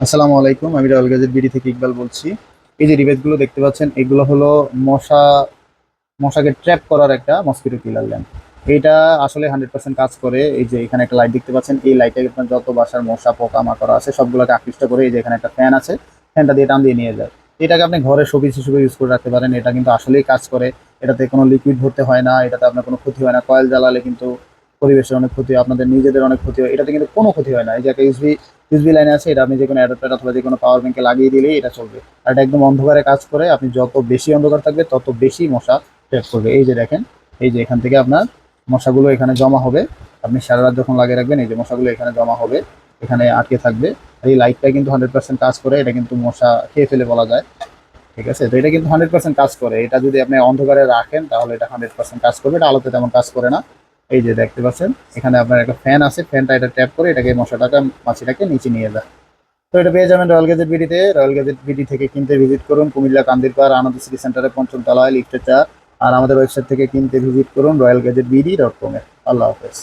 আসসালামু আলাইকুম। আমি রয়্যাল গ্যাজেট বিডি থেকে ইকবাল বলছি। এই যে ডিভাইসগুলো দেখতে পাচ্ছেন, এগুলো হলো মশা মশাকে ট্র্যাপ করার একটা মসকিটো কিলার ল্যাম্প। এইটা আসলে 100% কাজ করে। এই যে এখানে একটা লাইট দেখতে পাচ্ছেন, এই লাইটে আপনার যত বাসার মশা পোকা মাকড় আছে সবগুলোকে আকৃষ্ট করে। এই যে এখানে একটা ফ্যান আছে, ফ্যানটা দিয়ে টান দিয়ে নিয়ে যায়। এটাকে আপনি ঘরে শোপিস হিসেবে ইউজ করে রাখতে পারেন। এটা কিন্তু আসলেই কাজ করে। এটাতে কোনো লিকুইড ভরতে হয় না, এটাতে আপনার কোনো ক্ষতি হয় না। কয়েল জ্বালালে কিন্তু পরিবেশের অনেক ক্ষতি হয়, আপনাদের নিজেদের অনেক ক্ষতি হয়। এটাতে কিন্তু কোনো ক্ষতি হয় না। এই যে একটা ইউএসবি লাইনে আছে, এটা আপনি যে কোনো অ্যাডাপ্টার অথবা যে কোনো পাওয়ার ব্যাংকে লাগিয়ে দিলেই এটা চলবে। আর এটা একদম অন্ধকারে কাজ করে। আপনি যত বেশি অন্ধকার থাকবে তত বেশি মশা ট্র্যাপ করবে। এই যে দেখেন, এই যে এখান থেকে আপনার মশাগুলো এখানে জমা হবে। আপনি সারা রাত যখন লাগিয়ে রাখবেন, এই যে মশাগুলো এখানে জমা হবে, এখানে আটকে থাকবে। আর এই লাইটটা কিন্তু 100% কাজ করে। এটা কিন্তু মশা খেয়ে ফেলে বলা যায়। ঠিক আছে, তো এটা কিন্তু 100% কাজ করে। এটা যদি আপনি অন্ধকারে রাখেন তাহলে এটা 100% কাজ করবে। এটা আলোতে তেমন কাজ করে না। এই যে দেখতে পাচ্ছেন, এখানে আপনার একটা ফ্যান আছে, ফ্যানটা এটা ট্যাপ করে এটাকে মশাটাকে মাছিটাকে নিচে নিয়ে যায়। তো এটা পেয়ে যাবেন রয়্যাল গ্যাজেট বিডিতে। রয়্যাল গ্যাজেট বিডি থেকে কিনতে ভিজিট করুন কুমিল্লা কান্দিরপাড় আনন্দ সিটি সেন্টারে পঞ্চম তলায় লিফটে 4। আর আমাদের ওয়েবসাইট থেকে কিনতে ভিজিট করুন royalgadgetbd.com এ। আল্লাহ হাফেজ।